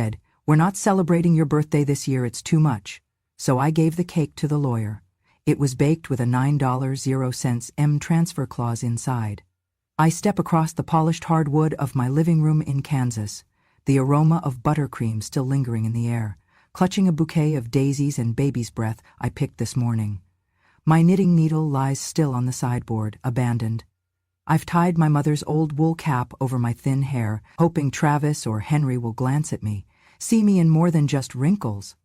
said, "We're not celebrating your birthday this year, it's too much." So I gave the cake to the lawyer. It was baked with a $9.00 transfer clause inside. I step across the polished hardwood of my living room in Kansas, the aroma of buttercream still lingering in the air, clutching a bouquet of daisies and baby's breath I picked this morning. My knitting needle lies still on the sideboard, abandoned. I've tied my mother's old wool cap over my thin hair, hoping Travis or Henry will glance at me, see me in more than just wrinkles.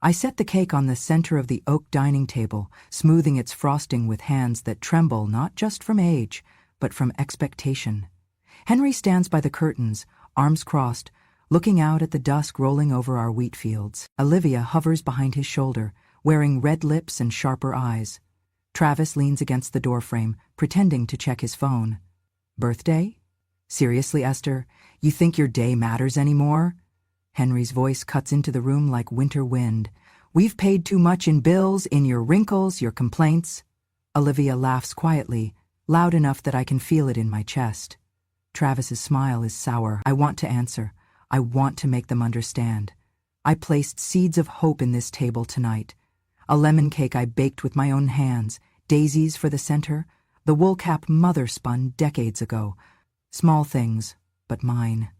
I set the cake on the center of the oak dining table, smoothing its frosting with hands that tremble not just from age, but from expectation. Henry stands by the curtains, arms crossed, looking out at the dusk rolling over our wheat fields. Olivia hovers behind his shoulder, wearing red lips and sharper eyes. Travis leans against the doorframe, pretending to check his phone. "Birthday? Seriously, Esther, you think your day matters anymore?" Henry's voice cuts into the room like winter wind. "We've paid too much in bills, in your wrinkles, your complaints." Olivia laughs quietly, loud enough that I can feel it in my chest. Travis's smile is sour. I want to answer. I want to make them understand. I placed seeds of hope in this table tonight. A lemon cake I baked with my own hands, daisies for the center, the wool cap mother spun decades ago. Small things, but mine.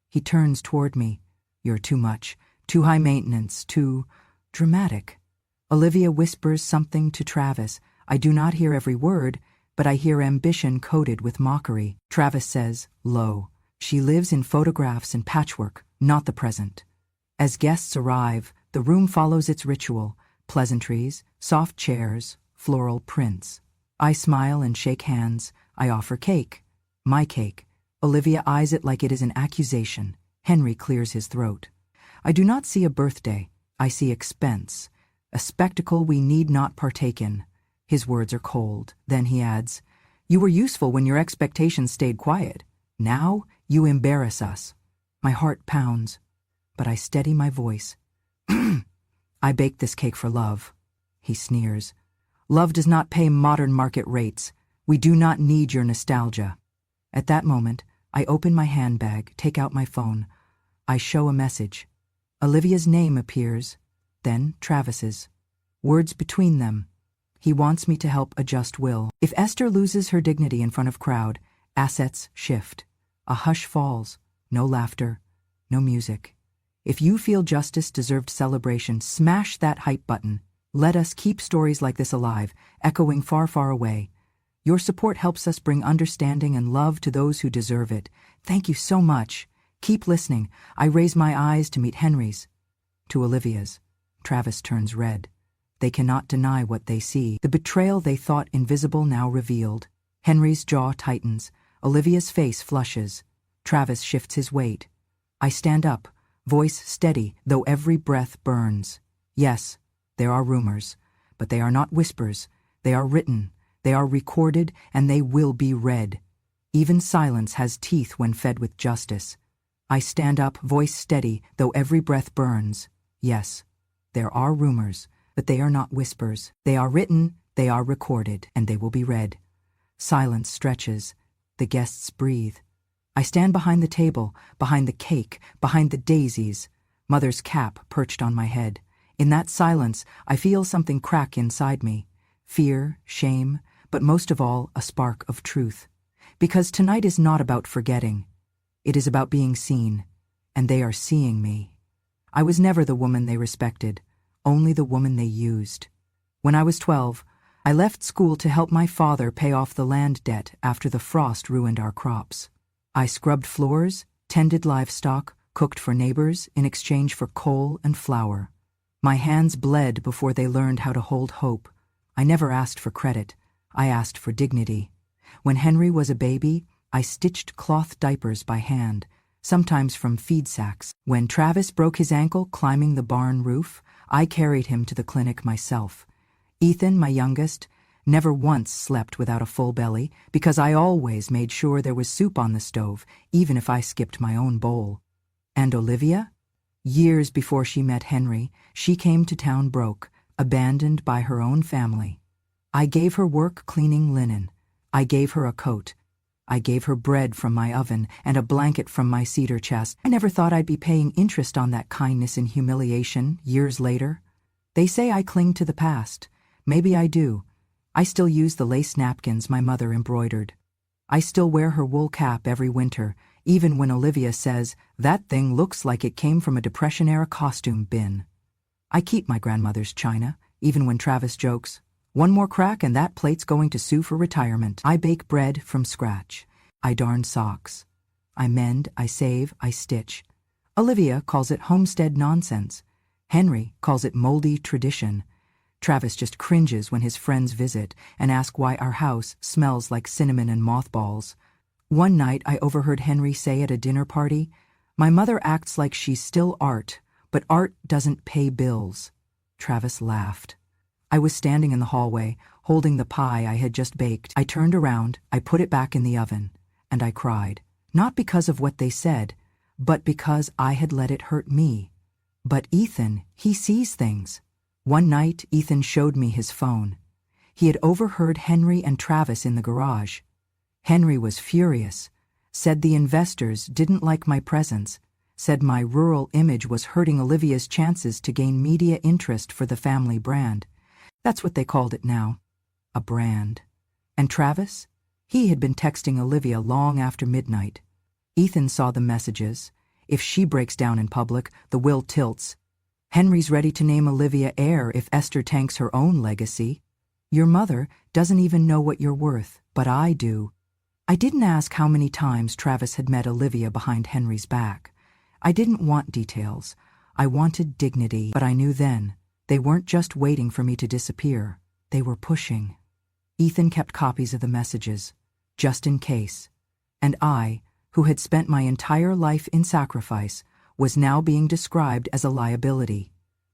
He turns toward me. "You're too much, too high maintenance, too dramatic." Olivia whispers something to Travis. I do not hear every word, but I hear ambition coated with mockery. Travis says, low, "She lives in photographs and patchwork, not the present." As guests arrive, the room follows its ritual: pleasantries, soft chairs, floral prints. I smile and shake hands. I offer cake. My cake. Olivia eyes it like it is an accusation. Henry clears his throat. I do not see a birthday. I see expense. A spectacle we need not partake in. His words are cold. Then he adds, "You were useful when your expectations stayed quiet. Now you embarrass us." My heart pounds, but I steady my voice. "I baked this cake for love." He sneers. "Love does not pay modern market rates. We do not need your nostalgia." At that moment, I open my handbag, take out my phone. I show a message. Olivia's name appears, then Travis's. Words between them. He wants me to help adjust will. If Esther loses her dignity in front of crowd, assets shift. A hush falls. No laughter. No music. If you feel justice deserved celebration, smash that hype button. Let us keep stories like this alive, echoing far, far away. Your support helps us bring understanding and love to those who deserve it. Thank you so much. Keep listening. I raise my eyes to meet Henry's. To Olivia's. Travis turns red. They cannot deny what they see. The betrayal they thought invisible now revealed. Henry's jaw tightens. Olivia's face flushes. Travis shifts his weight. I stand up, voice steady, though every breath burns. Yes, there are rumors, but they are not whispers. They are written, they are recorded, and they will be read. Even silence has teeth when fed with justice. I stand up, voice steady, though every breath burns. Yes, there are rumors, but they are not whispers. They are written, they are recorded, and they will be read. Silence stretches. The guests breathe. I stand behind the table, behind the cake, behind the daisies. Mother's cap perched on my head. In that silence, I feel something crack inside me. Fear, shame, but most of all, a spark of truth. Because tonight is not about forgetting. It is about being seen, and they are seeing me. I was never the woman they respected, only the woman they used. When I was 12, I left school to help my father pay off the land debt after the frost ruined our crops. I scrubbed floors, tended livestock, cooked for neighbors in exchange for coal and flour. My hands bled before they learned how to hold hope. I never asked for credit. I asked for dignity. When Henry was a baby, I stitched cloth diapers by hand, sometimes from feed sacks. When Travis broke his ankle climbing the barn roof, I carried him to the clinic myself. Ethan, my youngest, never once slept without a full belly because I always made sure there was soup on the stove, even if I skipped my own bowl. And Olivia? Years before she met Henry, she came to town broke, abandoned by her own family. I gave her work cleaning linen. I gave her a coat. I gave her bread from my oven and a blanket from my cedar chest. I never thought I'd be paying interest on that kindness and humiliation years later. They say I cling to the past. Maybe I do. I still use the lace napkins my mother embroidered. I still wear her wool cap every winter, even when Olivia says, "That thing looks like it came from a Depression-era costume bin." I keep my grandmother's china, even when Travis jokes, "One more crack and that plate's going to sue for retirement." I bake bread from scratch. I darn socks. I mend, I save, I stitch. Olivia calls it homestead nonsense. Henry calls it moldy tradition. Travis just cringes when his friends visit and ask why our house smells like cinnamon and mothballs. One night I overheard Henry say at a dinner party, "My mother acts like she's still art, but art doesn't pay bills." Travis laughed. I was standing in the hallway, holding the pie I had just baked. I turned around, I put it back in the oven, and I cried. Not because of what they said, but because I had let it hurt me. But Ethan, he sees things. One night, Ethan showed me his phone. He had overheard Henry and Travis in the garage. Henry was furious, said the investors didn't like my presence, said my rural image was hurting Olivia's chances to gain media interest for the family brand. That's what they called it now, a brand. And Travis? He had been texting Olivia long after midnight. Ethan saw the messages. If she breaks down in public, the will tilts. Henry's ready to name Olivia heir if Esther tanks her own legacy. Your mother doesn't even know what you're worth, but I do. I didn't ask how many times Travis had met Olivia behind Henry's back. I didn't want details. I wanted dignity, but I knew then they weren't just waiting for me to disappear. They were pushing. Ethan kept copies of the messages, just in case. And I, who had spent my entire life in sacrifice, was now being described as a liability.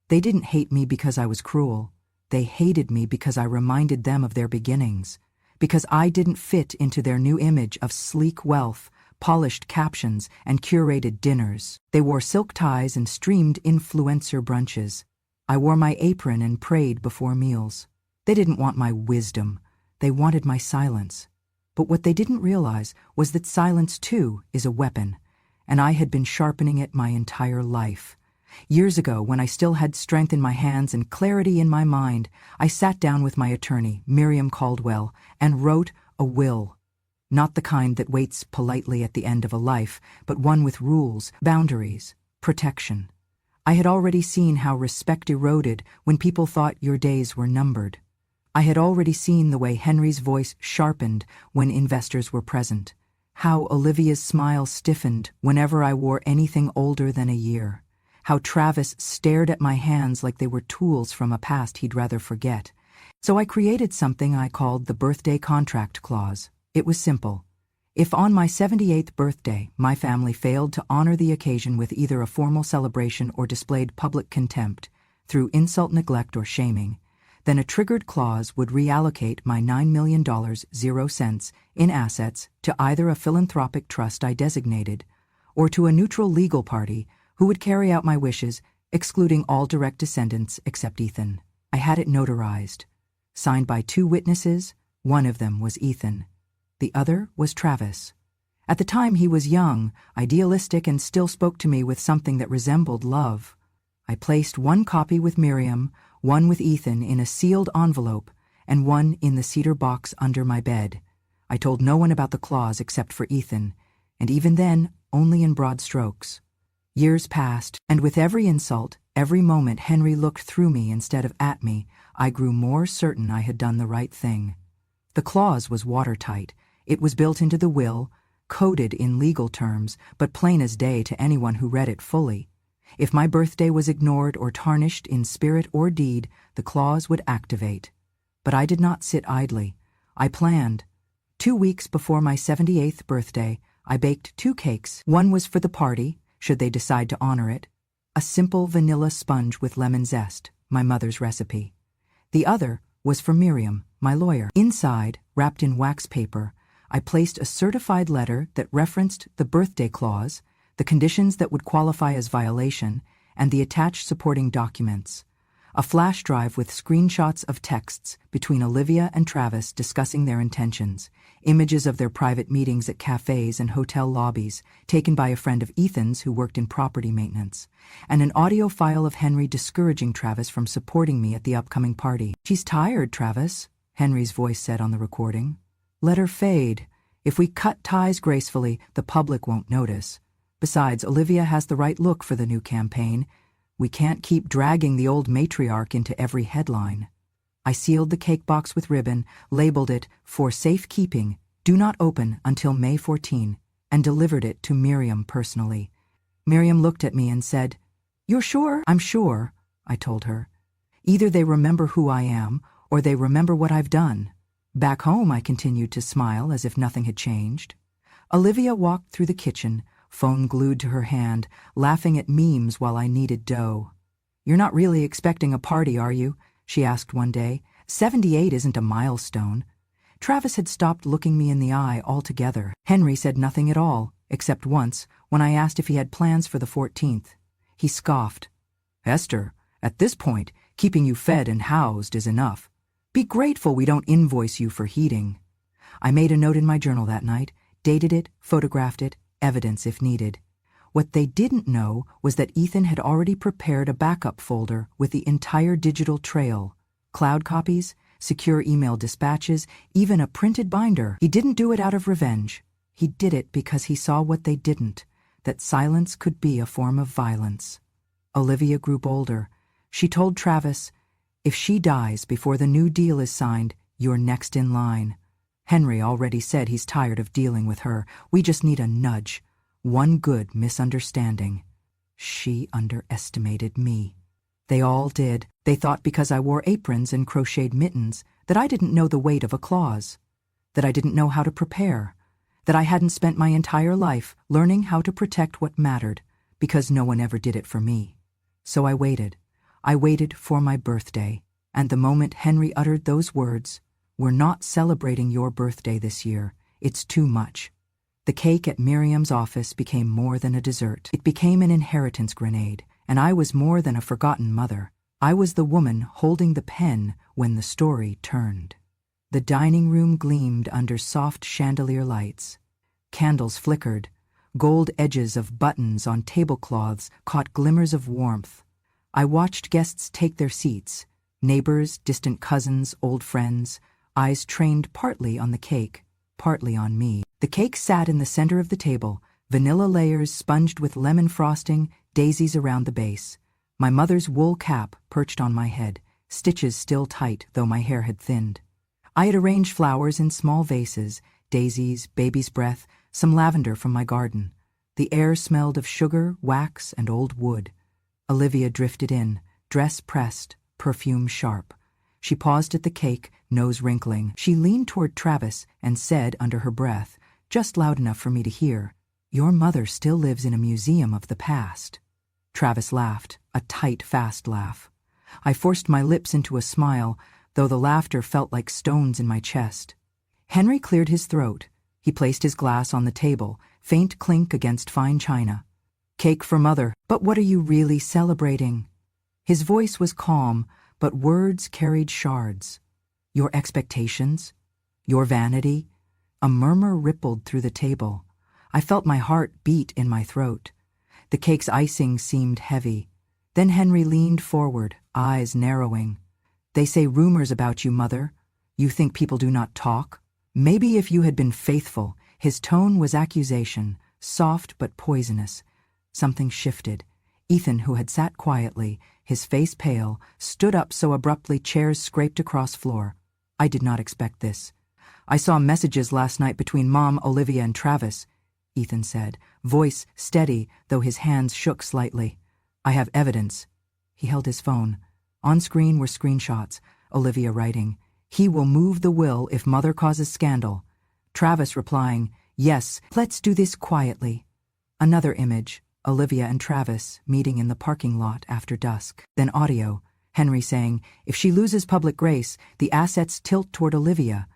They didn't hate me because I was cruel. They hated me because I reminded them of their beginnings, because I didn't fit into their new image of sleek wealth, polished captions, and curated dinners. They wore silk ties and streamed influencer brunches. I wore my apron and prayed before meals. They didn't want my wisdom. They wanted my silence. But what they didn't realize was that silence, too, is a weapon, and I had been sharpening it my entire life. Years ago, when I still had strength in my hands and clarity in my mind, I sat down with my attorney, Miriam Caldwell, and wrote a will. Not the kind that waits politely at the end of a life, but one with rules, boundaries, protection. I had already seen how respect eroded when people thought your days were numbered. I had already seen the way Henry's voice sharpened when investors were present, how Olivia's smile stiffened whenever I wore anything older than a year, how Travis stared at my hands like they were tools from a past he'd rather forget. So I created something I called the birthday contract clause. It was simple. If on my 78th birthday my family failed to honor the occasion with either a formal celebration or displayed public contempt through insult, neglect, or shaming, then a triggered clause would reallocate my $9 million, 0 cents, in assets to either a philanthropic trust I designated or to a neutral legal party who would carry out my wishes, excluding all direct descendants except Ethan. I had it notarized, signed by 2 witnesses. One of them was Ethan. The other was Travis. At the time he was young, idealistic, and still spoke to me with something that resembled love. I placed 1 copy with Miriam, 1 with Ethan in a sealed envelope, and 1 in the cedar box under my bed. I told no one about the clause except for Ethan, and even then, only in broad strokes. Years passed, and with every insult, every moment Henry looked through me instead of at me, I grew more certain I had done the right thing. The clause was watertight. It was built into the will, coded in legal terms, but plain as day to anyone who read it fully. If my birthday was ignored or tarnished in spirit or deed, the clause would activate. But I did not sit idly. I planned. 2 weeks before my 78th birthday, I baked 2 cakes. One was for the party, should they decide to honor it, a simple vanilla sponge with lemon zest, my mother's recipe. The other was for Miriam, my lawyer. Inside, wrapped in wax paper, I placed a certified letter that referenced the birthday clause, the conditions that would qualify as violation, and the attached supporting documents. A flash drive with screenshots of texts between Olivia and Travis discussing their intentions, images of their private meetings at cafes and hotel lobbies, taken by a friend of Ethan's who worked in property maintenance, and an audio file of Henry discouraging Travis from supporting me at the upcoming party. "She's tired, Travis," Henry's voice said on the recording. "Let her fade. If we cut ties gracefully, the public won't notice. Besides, Olivia has the right look for the new campaign. We can't keep dragging the old matriarch into every headline." I sealed the cake box with ribbon, labeled it, "For safekeeping, do not open until May 14, and delivered it to Miriam personally. Miriam looked at me and said, "You're sure?" "I'm sure," I told her. "Either they remember who I am, or they remember what I've done." Back home, I continued to smile as if nothing had changed. Olivia walked through the kitchen, phone glued to her hand, laughing at memes while I kneaded dough. "You're not really expecting a party, are you?" she asked one day. 78 isn't a milestone." Travis had stopped looking me in the eye altogether. Henry said nothing at all, except once, when I asked if he had plans for the 14th. He scoffed. "Esther, at this point, keeping you fed and housed is enough. Be grateful we don't invoice you for heating." I made a note in my journal that night, dated it, photographed it, evidence if needed. What they didn't know was that Ethan had already prepared a backup folder with the entire digital trail, cloud copies, secure email dispatches, even a printed binder. He didn't do it out of revenge. He did it because he saw what they didn't, that silence could be a form of violence. Olivia grew bolder. She told Travis, "If she dies before the new deal is signed, you're next in line. Henry already said he's tired of dealing with her. We just need a nudge. One good misunderstanding." She underestimated me. They all did. They thought because I wore aprons and crocheted mittens that I didn't know the weight of a clause, that I didn't know how to prepare, that I hadn't spent my entire life learning how to protect what mattered, because no one ever did it for me. So I waited. I waited for my birthday, and the moment Henry uttered those words, "We're not celebrating your birthday this year. It's too much," the cake at Miriam's office became more than a dessert. It became an inheritance grenade, and I was more than a forgotten mother. I was the woman holding the pen when the story turned. The dining room gleamed under soft chandelier lights. Candles flickered. Gold edges of buttons on tablecloths caught glimmers of warmth. I watched guests take their seats, neighbors, distant cousins, old friends, eyes trained partly on the cake, partly on me. The cake sat in the center of the table, vanilla layers sponged with lemon frosting, daisies around the base. My mother's wool cap perched on my head, stitches still tight though my hair had thinned. I had arranged flowers in small vases, daisies, baby's breath, some lavender from my garden. The air smelled of sugar, wax, and old wood. Olivia drifted in, dress pressed, perfume sharp. She paused at the cake, nose wrinkling. She leaned toward Travis and said under her breath, just loud enough for me to hear, "Your mother still lives in a museum of the past." Travis laughed, a tight, fast laugh. I forced my lips into a smile, though the laughter felt like stones in my chest. Henry cleared his throat. He placed his glass on the table, faint clink against fine china. "Cake for Mother, but what are you really celebrating?" His voice was calm, but words carried shards. "Your expectations? Your vanity?" A murmur rippled through the table. I felt my heart beat in my throat. The cake's icing seemed heavy. Then Henry leaned forward, eyes narrowing. "They say rumors about you, Mother. You think people do not talk? Maybe if you had been faithful." His tone was accusation, soft but poisonous. Something shifted. Ethan, who had sat quietly, his face pale, stood up so abruptly chairs scraped across floor. "I did not expect this. I saw messages last night between Mom, Olivia, and Travis," Ethan said, voice steady, though his hands shook slightly. "I have evidence." He held his phone. On screen were screenshots, Olivia writing, "He will move the will if Mother causes scandal." Travis replying, "Yes, let's do this quietly." Another image, Olivia and Travis meeting in the parking lot after dusk. Then audio, Henry saying, "If she loses public grace, the assets tilt toward Olivia."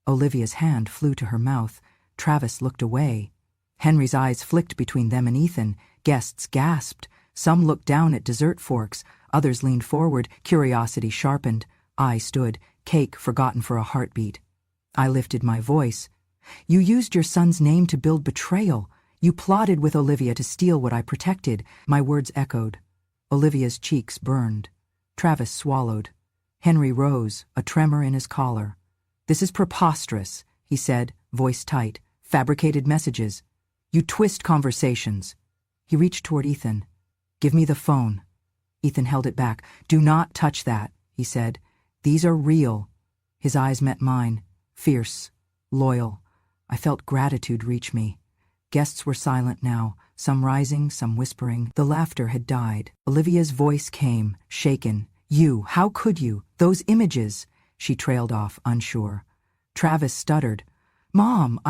Olivia's hand flew to her mouth. Travis looked away. Henry's eyes flicked between them and Ethan. Guests gasped. Some looked down at dessert forks. Others leaned forward, curiosity sharpened. I stood, cake forgotten for a heartbeat. I lifted my voice. You used your son's name to build betrayal. You plotted with Olivia to steal what I protected. My words echoed. Olivia's cheeks burned. Travis swallowed. Henry rose, a tremor in his collar. This is preposterous, he said, voice tight. Fabricated messages. You twist conversations. He reached toward Ethan. Give me the phone. Ethan held it back. Do not touch that, he said. These are real. His eyes met mine. Fierce. Loyal. I felt gratitude reach me. Guests were silent now, some rising, some whispering. The laughter had died. Olivia's voice came, shaken. You, how could you? Those images. She trailed off, unsure. Travis stuttered. Mom,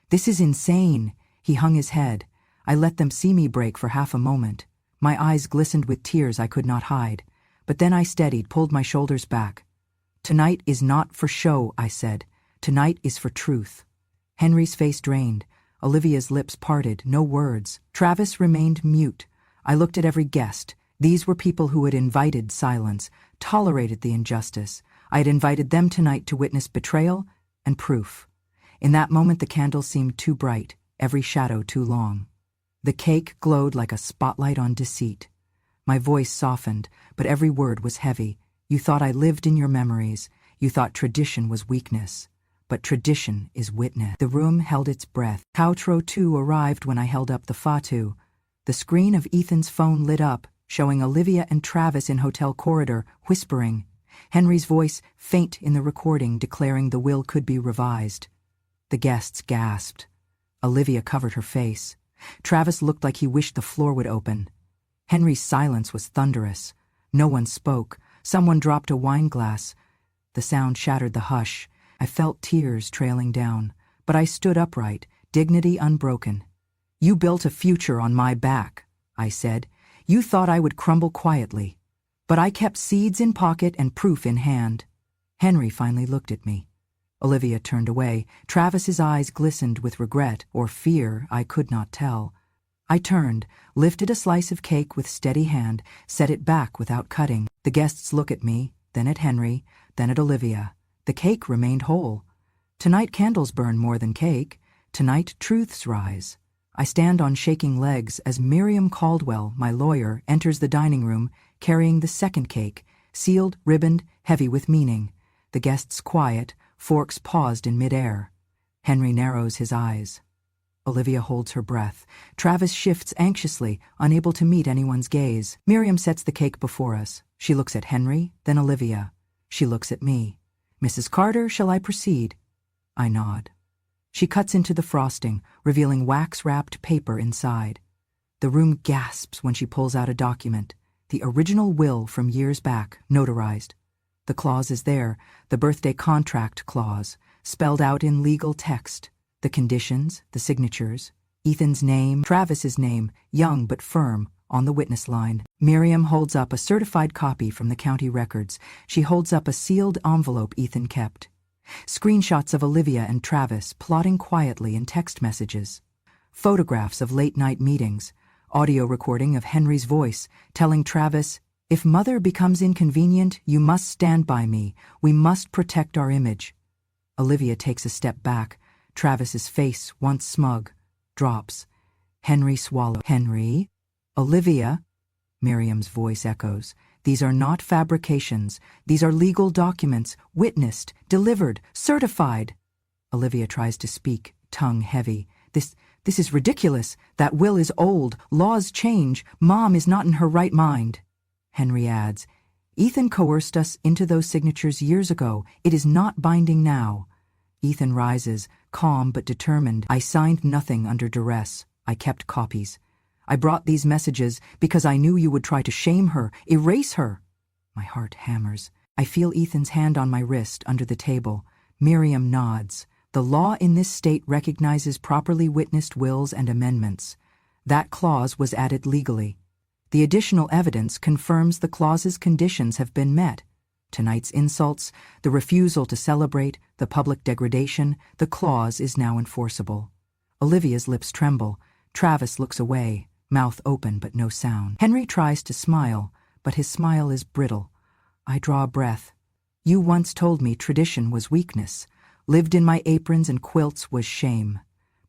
This is insane. He hung his head. I let them see me break for half a moment. My eyes glistened with tears I could not hide. But then I steadied, pulled my shoulders back. Tonight is not for show, I said. Tonight is for truth. Henry's face drained. Olivia's lips parted, no words. Travis remained mute. I looked at every guest. These were people who had invited silence, tolerated the injustice. I had invited them tonight to witness betrayal and proof. In that moment the candles seemed too bright, every shadow too long. The cake glowed like a spotlight on deceit. My voice softened, but every word was heavy. You thought I lived in your memories. You thought tradition was weakness. But tradition is witness. The room held its breath. Outro 2 arrived when I held up the Fatu. The screen of Ethan's phone lit up, showing Olivia and Travis in hotel corridor, whispering. Henry's voice, faint in the recording, declaring the will could be revised. The guests gasped. Olivia covered her face. Travis looked like he wished the floor would open. Henry's silence was thunderous. No one spoke. Someone dropped a wine glass. The sound shattered the hush. I felt tears trailing down, but I stood upright, dignity unbroken. You built a future on my back, I said. You thought I would crumble quietly. But I kept seeds in pocket and proof in hand. Henry finally looked at me. Olivia turned away. Travis's eyes glistened with regret or fear, I could not tell. I turned, lifted a slice of cake with steady hand, set it back without cutting. The guests looked at me, then at Henry, then at Olivia. The cake remained whole. Tonight candles burn more than cake. Tonight truths rise. I stand on shaking legs as Miriam Caldwell, my lawyer, enters the dining room, carrying the second cake, sealed, ribboned, heavy with meaning. The guests quiet, forks paused in midair. Henry narrows his eyes. Olivia holds her breath. Travis shifts anxiously, unable to meet anyone's gaze. Miriam sets the cake before us. She looks at Henry, then Olivia. She looks at me. Mrs. Carter, shall I proceed? I nod. She cuts into the frosting, revealing wax-wrapped paper inside. The room gasps when she pulls out a document, the original will from years back, notarized. The clause is there, the birthday contract clause, spelled out in legal text. The conditions, the signatures, Ethan's name, Travis's name, young but firm, on the witness line. Miriam holds up a certified copy from the county records. She holds up a sealed envelope Ethan kept. Screenshots of Olivia and Travis plotting quietly in text messages. Photographs of late-night meetings. Audio recording of Henry's voice, telling Travis, "If Mother becomes inconvenient, you must stand by me. We must protect our image." Olivia takes a step back. Travis's face, once smug, drops. Henry swallows. Henry? Olivia? Miriam's voice echoes. These are not fabrications. These are legal documents, witnessed, delivered, certified. Olivia tries to speak, tongue heavy. This is ridiculous. That will is old. Laws change. Mom is not in her right mind. Henry adds, Ethan coerced us into those signatures years ago. It is not binding now. Ethan rises, calm but determined. I signed nothing under duress. I kept copies. I brought these messages because I knew you would try to shame her, erase her. My heart hammers. I feel Ethan's hand on my wrist under the table. Miriam nods. The law in this state recognizes properly witnessed wills and amendments. That clause was added legally. The additional evidence confirms the clause's conditions have been met. Tonight's insults, the refusal to celebrate, the public degradation, the clause is now enforceable. Olivia's lips tremble. Travis looks away, mouth open but no sound. Henry tries to smile, but his smile is brittle. I draw a breath. You once told me tradition was weakness, lived in my aprons and quilts was shame.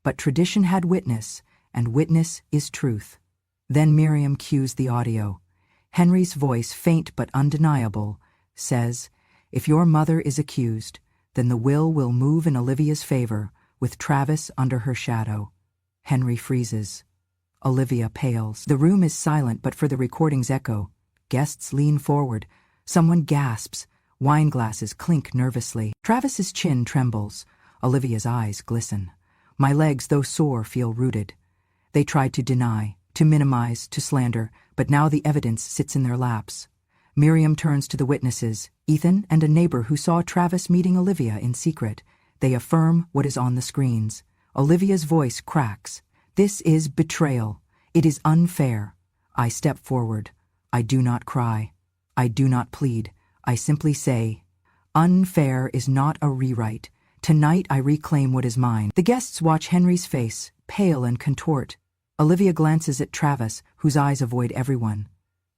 But tradition had witness, and witness is truth. Then Miriam cues the audio. Henry's voice, faint but undeniable, says, "If your mother is accused, then the will move in Olivia's favor, with Travis under her shadow." Henry freezes. Olivia pales. The room is silent but for the recording's echo. Guests lean forward. Someone gasps. Wine glasses clink nervously. Travis's chin trembles. Olivia's eyes glisten. My legs, though sore, feel rooted. They tried to deny, to minimize, to slander, but now the evidence sits in their laps. Miriam turns to the witnesses, Ethan and a neighbor who saw Travis meeting Olivia in secret. They affirm what is on the screens. Olivia's voice cracks. "This is betrayal. It is unfair." I step forward. I do not cry. I do not plead. I simply say, "Unfair is not a rewrite. Tonight I reclaim what is mine." The guests watch Henry's face, pale and contort. Olivia glances at Travis, whose eyes avoid everyone.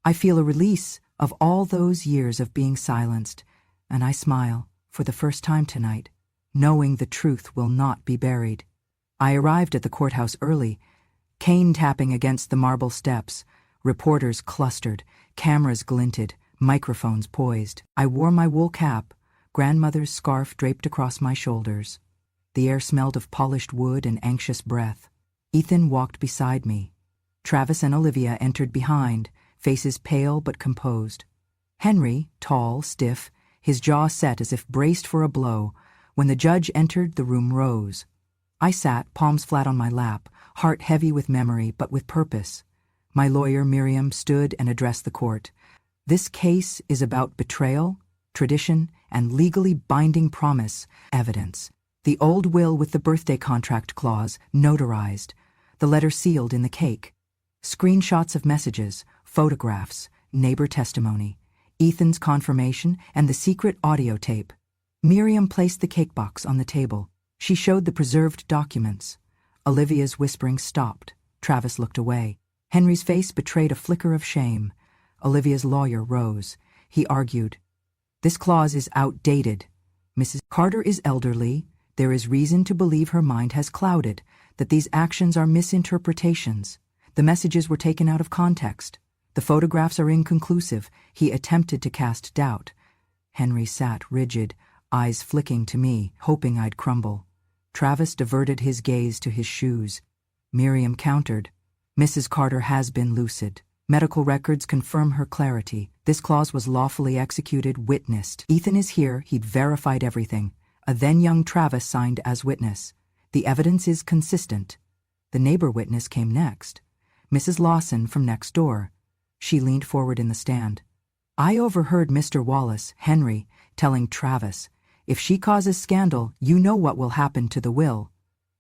I feel a release of all those years of being silenced, and I smile, for the first time tonight, knowing the truth will not be buried. I arrived at the courthouse early, cane tapping against the marble steps, reporters clustered, cameras glinted, microphones poised. I wore my wool cap, grandmother's scarf draped across my shoulders. The air smelled of polished wood and anxious breath. Ethan walked beside me. Travis and Olivia entered behind, faces pale but composed. Henry, tall, stiff, his jaw set as if braced for a blow. When the judge entered, the room rose. I sat, palms flat on my lap, heart heavy with memory but with purpose. My lawyer, Miriam, stood and addressed the court. This case is about betrayal, tradition, and legally binding promise, evidence. The old will with the birthday contract clause, notarized. The letter sealed in the cake. Screenshots of messages, photographs, neighbor testimony, Ethan's confirmation, and the secret audio tape. Miriam placed the cake box on the table. She showed the preserved documents. Olivia's whispering stopped. Travis looked away. Henry's face betrayed a flicker of shame. Olivia's lawyer rose. He argued, "This clause is outdated. Mrs. Carter is elderly. There is reason to believe her mind has clouded, that these actions are misinterpretations. The messages were taken out of context. The photographs are inconclusive." He attempted to cast doubt. Henry sat rigid, eyes flicking to me, hoping I'd crumble. Travis diverted his gaze to his shoes. Miriam countered, "Mrs. Carter has been lucid. Medical records confirm her clarity. This clause was lawfully executed, witnessed. Ethan is here, he'd verified everything. A then-young Travis signed as witness. The evidence is consistent." The neighbor witness came next. Mrs. Lawson from next door. She leaned forward in the stand. "I overheard Mr. Wallace, Henry, telling Travis, 'If she causes scandal, you know what will happen to the will.'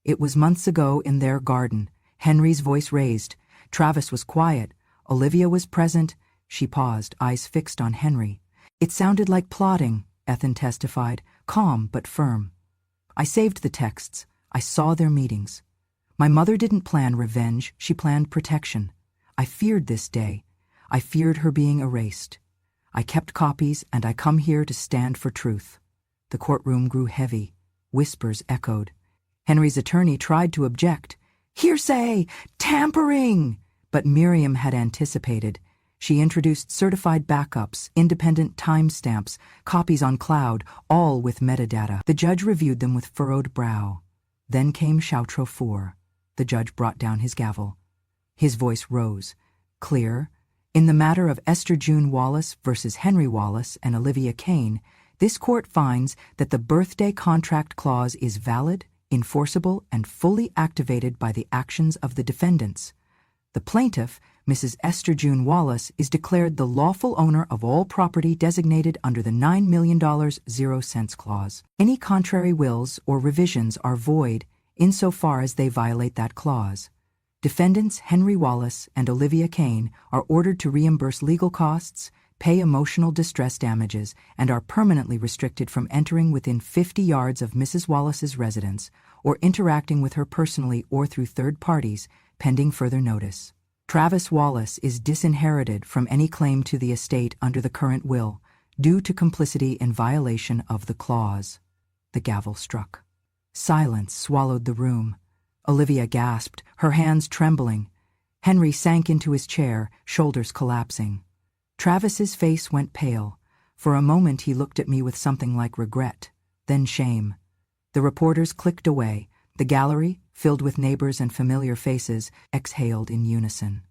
It was months ago in their garden." Henry's voice raised. Travis was quiet. Olivia was present. She paused, eyes fixed on Henry. "It sounded like plotting," Ethan testified, calm but firm. "I saved the texts. I saw their meetings. My mother didn't plan revenge, she planned protection. I feared this day. I feared her being erased. I kept copies, and I come here to stand for truth." The courtroom grew heavy. Whispers echoed. Henry's attorney tried to object. "Hearsay! Tampering!" But Miriam had anticipated. She introduced certified backups, independent timestamps, copies on cloud, all with metadata. The judge reviewed them with furrowed brow. Then came Chautreau 4. The judge brought down his gavel. His voice rose, clear. "In the matter of Esther June Wallace versus Henry Wallace and Olivia Kane, this court finds that the birthday contract clause is valid, enforceable, and fully activated by the actions of the defendants. The plaintiff, Mrs. Esther June Wallace, is declared the lawful owner of all property designated under the $9 million 0 cents clause. Any contrary wills or revisions are void insofar as they violate that clause. Defendants Henry Wallace and Olivia Kane are ordered to reimburse legal costs, pay emotional distress damages, and are permanently restricted from entering within 50 yards of Mrs. Wallace's residence or interacting with her personally or through third parties, pending further notice." Travis Wallace is disinherited from any claim to the estate under the current will, due to complicity in violation of the clause. The gavel struck. Silence swallowed the room. Olivia gasped, her hands trembling. Henry sank into his chair, shoulders collapsing. Travis's face went pale. For a moment he looked at me with something like regret, then shame. The reporters clicked away. The gallery, filled with neighbors and familiar faces, exhaled in unison.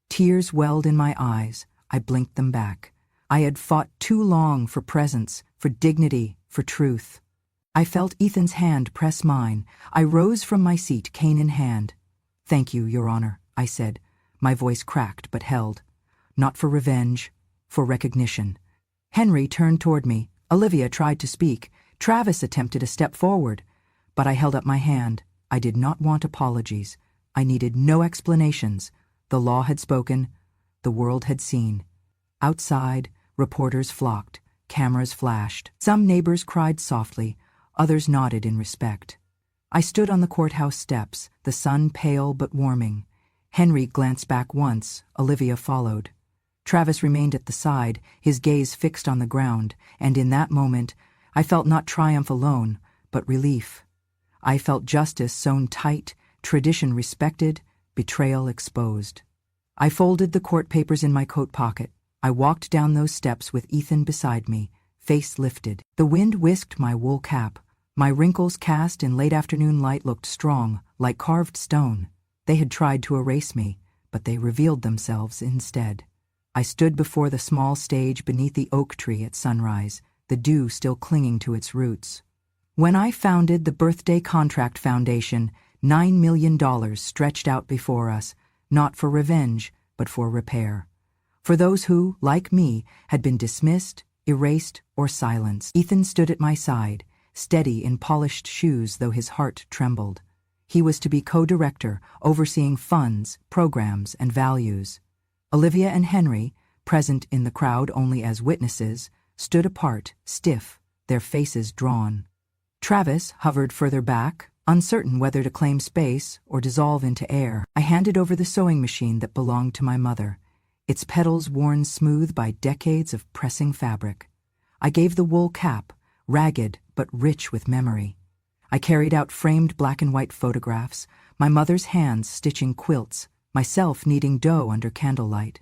Tears welled in my eyes. I blinked them back. I had fought too long for presence, for dignity, for truth. I felt Ethan's hand press mine. I rose from my seat, cane in hand. "Thank you, Your Honor," I said. My voice cracked but held. Not for revenge, for recognition. Henry turned toward me. Olivia tried to speak. Travis attempted a step forward. But I held up my hand. I did not want apologies. I needed no explanations. The law had spoken. The world had seen. Outside, reporters flocked. Cameras flashed. Some neighbors cried softly. Others nodded in respect. I stood on the courthouse steps, the sun pale but warming. Henry glanced back once. Olivia followed. Travis remained at the side, his gaze fixed on the ground, and in that moment, I felt not triumph alone, but relief. I felt justice sewn tight, tradition respected, betrayal exposed. I folded the court papers in my coat pocket. I walked down those steps with Ethan beside me, face lifted. The wind whisked my wool cap. My wrinkles cast in late afternoon light looked strong, like carved stone. They had tried to erase me, but they revealed themselves instead. I stood before the small stage beneath the oak tree at sunrise, the dew still clinging to its roots. When I founded the Birthday Contract Foundation, $9 million stretched out before us, not for revenge, but for repair. For those who, like me, had been dismissed, erased, or silenced. Ethan stood at my side, steady in polished shoes though his heart trembled. He was to be co-director, overseeing funds, programs, and values. Olivia and Henry, present in the crowd only as witnesses, stood apart, stiff, their faces drawn. Travis hovered further back, uncertain whether to claim space or dissolve into air. I handed over the sewing machine that belonged to my mother, its petals worn smooth by decades of pressing fabric. I gave the wool cap, ragged but rich with memory. I carried out framed black and white photographs, my mother's hands stitching quilts, myself kneading dough under candlelight.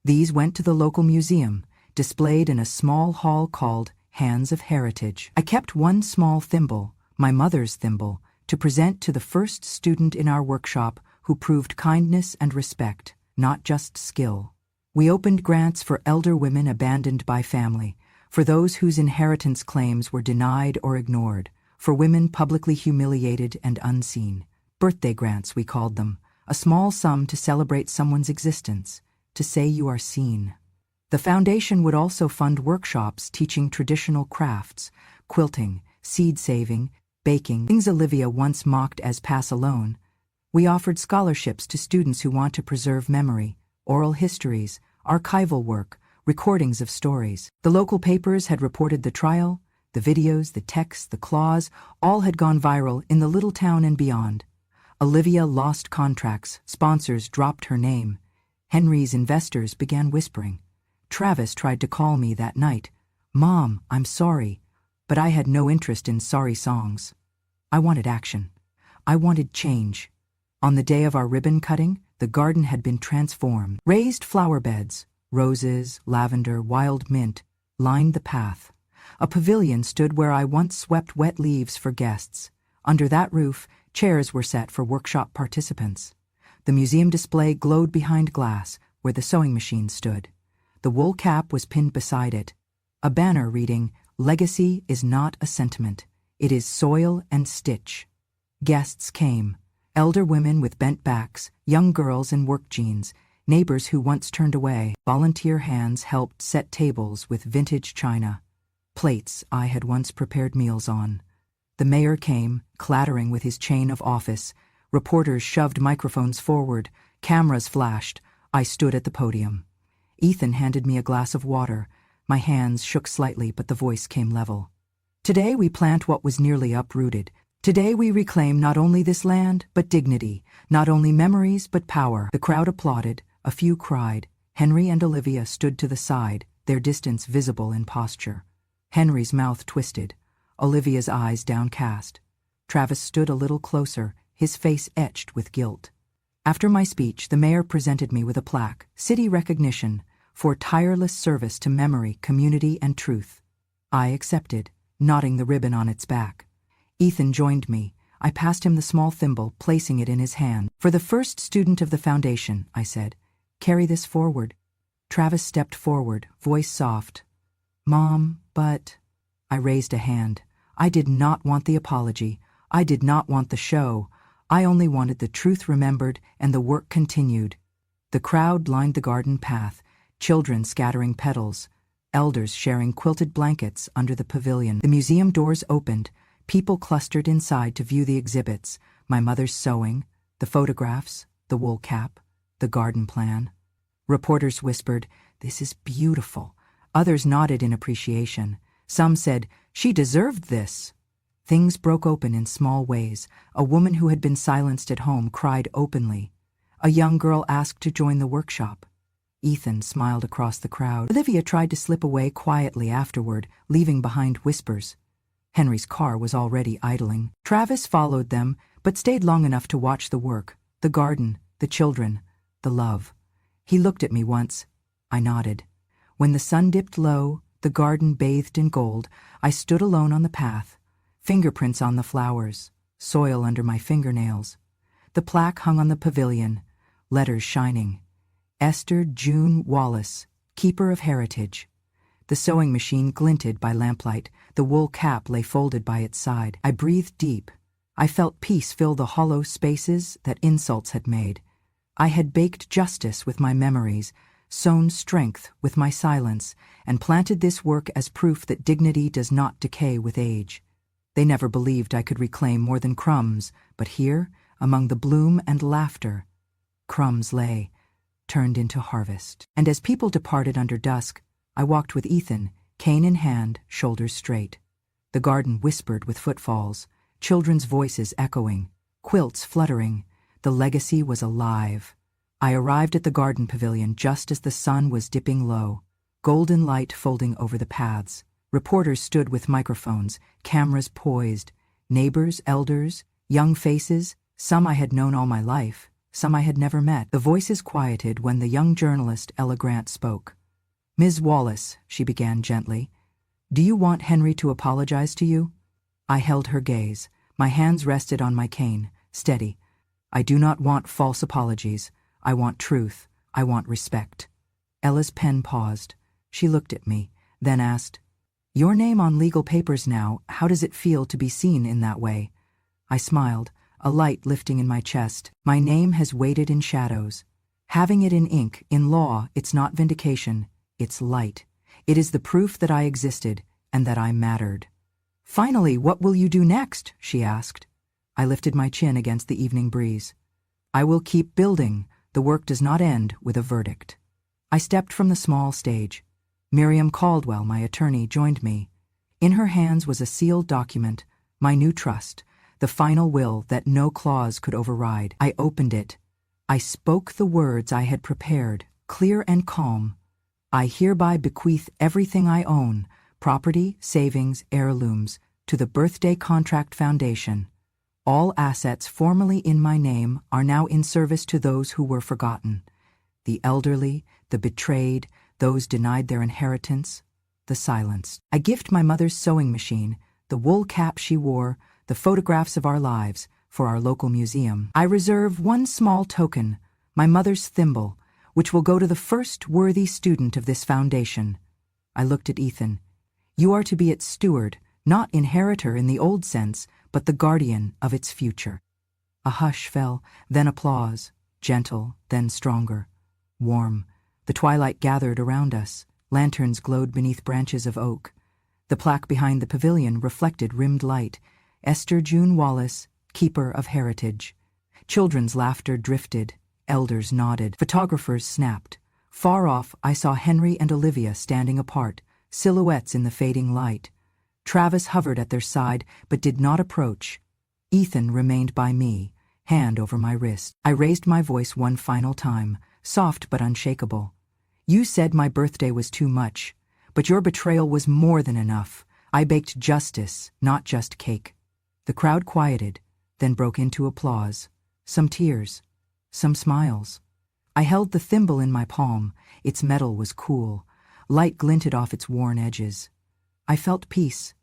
These went to the local museum, displayed in a small hall called Hands of Heritage. I kept one small thimble, my mother's thimble, to present to the first student in our workshop who proved kindness and respect, not just skill. We opened grants for elder women abandoned by family, for those whose inheritance claims were denied or ignored, for women publicly humiliated and unseen. Birthday grants, we called them, a small sum to celebrate someone's existence, to say you are seen. The foundation would also fund workshops teaching traditional crafts, quilting, seed saving, baking, things Olivia once mocked as pass alone. We offered scholarships to students who want to preserve memory, oral histories, archival work, recordings of stories. The local papers had reported the trial. The videos, the texts, the clause, all had gone viral in the little town and beyond. Olivia lost contracts, sponsors dropped her name. Henry's investors began whispering. Travis tried to call me that night. "Mom, I'm sorry," but I had no interest in sorry songs. I wanted action. I wanted change. On the day of our ribbon cutting, the garden had been transformed. Raised flower beds, roses, lavender, wild mint, lined the path. A pavilion stood where I once swept wet leaves for guests. Under that roof, chairs were set for workshop participants. The museum display glowed behind glass, where the sewing machine stood. The wool cap was pinned beside it. A banner reading, "Legacy is not a sentiment. It is soil and stitch." Guests came. Elder women with bent backs, young girls in work jeans, neighbors who once turned away. Volunteer hands helped set tables with vintage china. Plates I had once prepared meals on. The mayor came, clattering with his chain of office. Reporters shoved microphones forward. Cameras flashed. I stood at the podium. Ethan handed me a glass of water. My hands shook slightly, but the voice came level. "Today we plant what was nearly uprooted. Today we reclaim not only this land, but dignity. Not only memories, but power." The crowd applauded. A few cried. Henry and Olivia stood to the side, their distance visible in posture. Henry's mouth twisted, Olivia's eyes downcast. Travis stood a little closer, his face etched with guilt. After my speech, the mayor presented me with a plaque, City Recognition, for tireless service to memory, community, and truth. I accepted, knotting the ribbon on its back. Ethan joined me. I passed him the small thimble, placing it in his hand. For the first student of the foundation, I said, carry this forward. Travis stepped forward, voice soft. Mom, but... I raised a hand. I did not want the apology. I did not want the show. I only wanted the truth remembered and the work continued. The crowd lined the garden path, children scattering petals, elders sharing quilted blankets under the pavilion. The museum doors opened, people clustered inside to view the exhibits, my mother's sewing, the photographs, the wool cap, the garden plan. Reporters whispered, "This is beautiful." Others nodded in appreciation. Some said, "She deserved this." Things broke open in small ways. A woman who had been silenced at home cried openly. A young girl asked to join the workshop. Ethan smiled across the crowd. Olivia tried to slip away quietly afterward, leaving behind whispers. Henry's car was already idling. Travis followed them, but stayed long enough to watch the work, the garden, the children, the love. He looked at me once. I nodded. When the sun dipped low, the garden bathed in gold, I stood alone on the path, fingerprints on the flowers, soil under my fingernails. The plaque hung on the pavilion, letters shining. Esther June Wallace, Keeper of Heritage. The sewing machine glinted by lamplight, the wool cap lay folded by its side. I breathed deep. I felt peace fill the hollow spaces that insults had made. I had baked justice with my memories, sown strength with my silence, and planted this work as proof that dignity does not decay with age. They never believed I could reclaim more than crumbs, but here, among the bloom and laughter, crumbs lay, turned into harvest. And as people departed under dusk, I walked with Ethan, cane in hand, shoulders straight. The garden whispered with footfalls, children's voices echoing, quilts fluttering. The legacy was alive. I arrived at the garden pavilion just as the sun was dipping low, golden light folding over the paths. Reporters stood with microphones, cameras poised, neighbors, elders, young faces, some I had known all my life, some I had never met. The voices quieted when the young journalist Ella Grant spoke. "Ms. Wallace," she began gently, "do you want Henry to apologize to you?" I held her gaze. My hands rested on my cane, steady. "I do not want false apologies. I want truth. I want respect." Ella's pen paused. She looked at me, then asked, "Your name on legal papers now, how does it feel to be seen in that way?" I smiled, a light lifting in my chest. My name has waited in shadows. Having it in ink, in law, it's not vindication, it's light. It is the proof that I existed and that I mattered. "Finally, what will you do next?" she asked. I lifted my chin against the evening breeze. "I will keep building. The work does not end with a verdict." I stepped from the small stage. Miriam Caldwell, my attorney, joined me. In her hands was a sealed document, my new trust, the final will that no clause could override. I opened it. I spoke the words I had prepared, clear and calm. "I hereby bequeath everything I own, property, savings, heirlooms, to the Birthday Contract Foundation. All assets formerly in my name are now in service to those who were forgotten. The elderly, the betrayed, those denied their inheritance, the silenced. I gift my mother's sewing machine, the wool cap she wore, the photographs of our lives, for our local museum. I reserve one small token, my mother's thimble, which will go to the first worthy student of this foundation." I looked at Ethan. "You are to be its steward, not inheritor in the old sense, but the guardian of its future." A hush fell, then applause, gentle, then stronger, warm. The twilight gathered around us. Lanterns glowed beneath branches of oak. The plaque behind the pavilion reflected rimmed light. Esther June Wallace, Keeper of Heritage. Children's laughter drifted. Elders nodded. Photographers snapped. Far off, I saw Henry and Olivia standing apart, silhouettes in the fading light. Travis hovered at their side, but did not approach. Ethan remained by me, hand over my wrist. I raised my voice one final time. soft but unshakable. You said my birthday was too much, but your betrayal was more than enough. I baked justice, not just cake. The crowd quieted, then broke into applause. Some tears, some smiles. I held the thimble in my palm. Its metal was cool. Light glinted off its worn edges. I felt peace.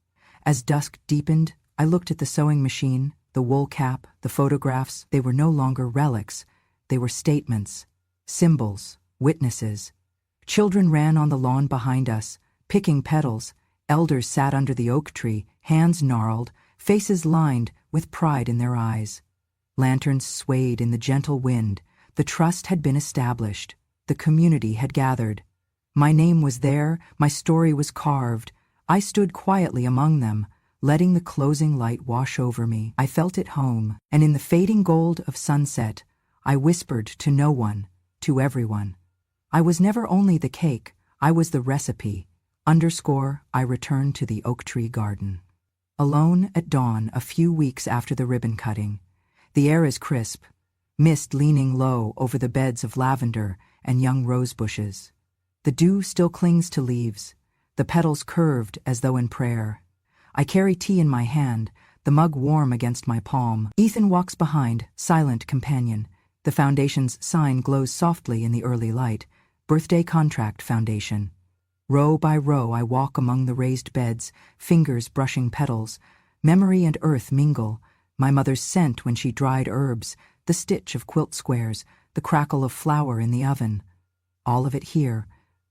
As dusk deepened, I looked at the sewing machine, the wool cap, the photographs. They were no longer relics. They were statements, symbols, witnesses. Children ran on the lawn behind us, picking petals. Elders sat under the oak tree, hands gnarled, faces lined with pride in their eyes. Lanterns swayed in the gentle wind. The trust had been established. The community had gathered. My name was there, my story was carved. I stood quietly among them, letting the closing light wash over me. I felt at home, and in the fading gold of sunset, I whispered to no one, to everyone. I was never only the cake, I was the recipe. I returned to the oak tree garden. Alone at dawn, a few weeks after the ribbon cutting. The air is crisp, mist leaning low over the beds of lavender and young rose bushes. The dew still clings to leaves, the petals curved as though in prayer. I carry tea in my hand, the mug warm against my palm. Ethan walks behind, silent companion. The foundation's sign glows softly in the early light. Birthday Contract Foundation. Row by row I walk among the raised beds, fingers brushing petals. Memory and earth mingle. My mother's scent when she dried herbs, the stitch of quilt squares, the crackle of flour in the oven. All of it here,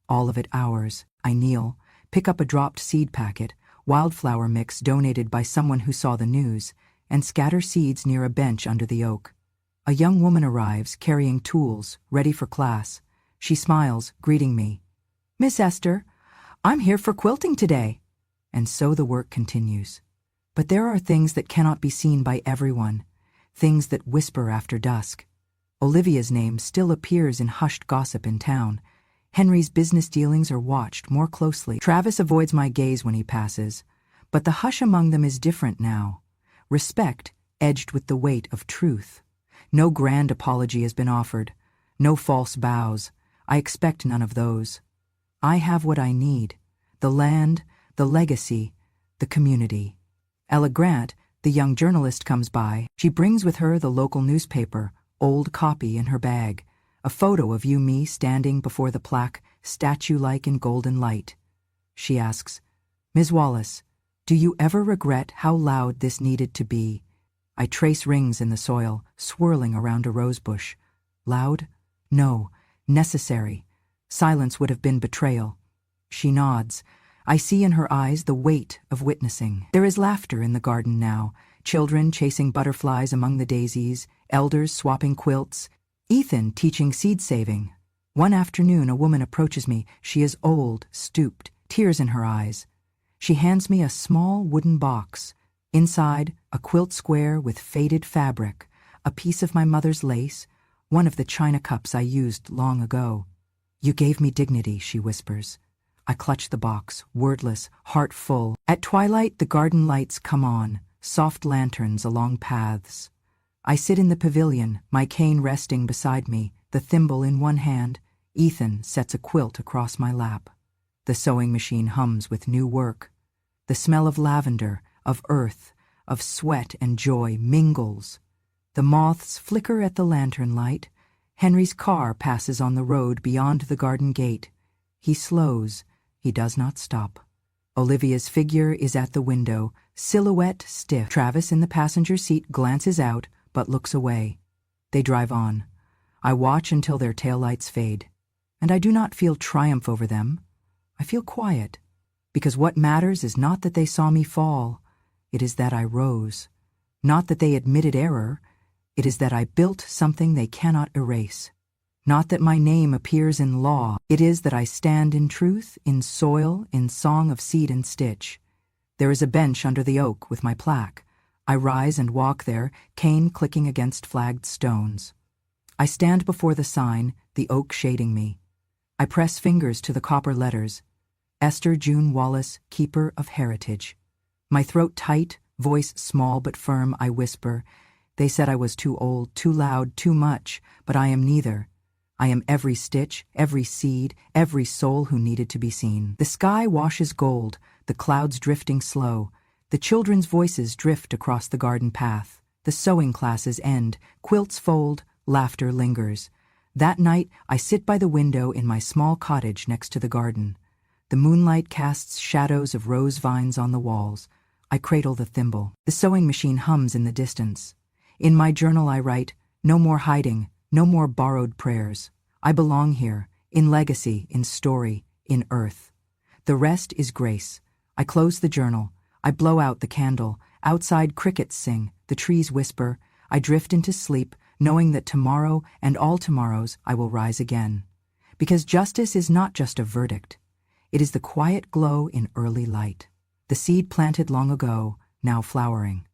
all of it ours. I kneel, pick up a dropped seed packet, wildflower mix donated by someone who saw the news, and scatter seeds near a bench under the oak. A young woman arrives, carrying tools, ready for class. She smiles, greeting me. "Miss Esther, I'm here for quilting today." And so the work continues. But there are things that cannot be seen by everyone, things that whisper after dusk. Olivia's name still appears in hushed gossip in town. Henry's business dealings are watched more closely. Travis avoids my gaze when he passes, but the hush among them is different now. Respect edged with the weight of truth. No grand apology has been offered, no false bows. I expect none of those. I have what I need: the land, the legacy, the community. Ella Grant, the young journalist, comes by. She brings with her the local newspaper, old copy in her bag, a photo of me standing before the plaque, statue-like in golden light. She asks, "Ms. Wallace, do you ever regret how loud this needed to be?" I trace rings in the soil, swirling around a rosebush. Loud? No. Necessary. Silence would have been betrayal. She nods. I see in her eyes the weight of witnessing. There is laughter in the garden now, children chasing butterflies among the daisies, elders swapping quilts, Ethan teaching seed saving. One afternoon a woman approaches me. She is old, stooped, tears in her eyes. She hands me a small wooden box. Inside, a quilt square with faded fabric, a piece of my mother's lace, one of the china cups I used long ago. "You gave me dignity," she whispers. I clutch the box, wordless, heart full. At twilight, the garden lights come on, soft lanterns along paths. I sit in the pavilion, my cane resting beside me, the thimble in one hand. Ethan sets a quilt across my lap. The sewing machine hums with new work. The smell of lavender, of earth, of sweat and joy mingles. The moths flicker at the lantern light. Henry's car passes on the road beyond the garden gate. He slows. He does not stop. Olivia's figure is at the window, silhouette stiff. Travis in the passenger seat glances out, but looks away. They drive on. I watch until their taillights fade. And I do not feel triumph over them. I feel quiet. Because what matters is not that they saw me fall. It is that I rose. Not that they admitted error. It is that I built something they cannot erase. Not that my name appears in law. It is that I stand in truth, in soil, in song of seed and stitch. There is a bench under the oak with my plaque. I rise and walk there, cane clicking against flagged stones. I stand before the sign, the oak shading me. I press fingers to the copper letters. Esther June Wallace, Keeper of Heritage. My throat tight, voice small but firm, I whisper. They said I was too old, too loud, too much, but I am neither. I am every stitch, every seed, every soul who needed to be seen. The sky washes gold, the clouds drifting slow. The children's voices drift across the garden path. The sewing classes end, quilts fold, laughter lingers. That night, I sit by the window in my small cottage next to the garden. The moonlight casts shadows of rose vines on the walls. I cradle the thimble. The sewing machine hums in the distance. In my journal I write, no more hiding, no more borrowed prayers. I belong here, in legacy, in story, in earth. The rest is grace. I close the journal. I blow out the candle. Outside crickets sing, the trees whisper. I drift into sleep, knowing that tomorrow and all tomorrows I will rise again. Because justice is not just a verdict. It is the quiet glow in early light. The seed planted long ago, now flowering.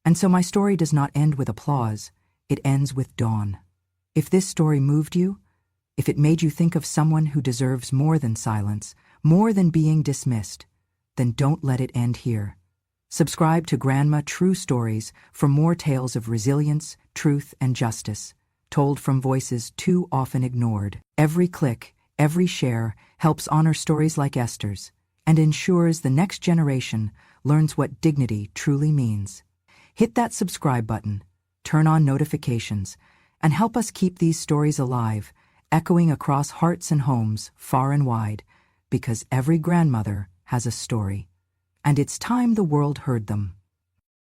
And so my story does not end with applause. It ends with dawn. If this story moved you, if it made you think of someone who deserves more than silence, more than being dismissed, then don't let it end here. Subscribe to Grandma True Stories for more tales of resilience, truth, and justice, told from voices too often ignored. Every click, every share helps honor stories like Esther's and ensures the next generation learns what dignity truly means. Hit that subscribe button, turn on notifications, and help us keep these stories alive, echoing across hearts and homes far and wide, because every grandmother has a story. And it's time the world heard them.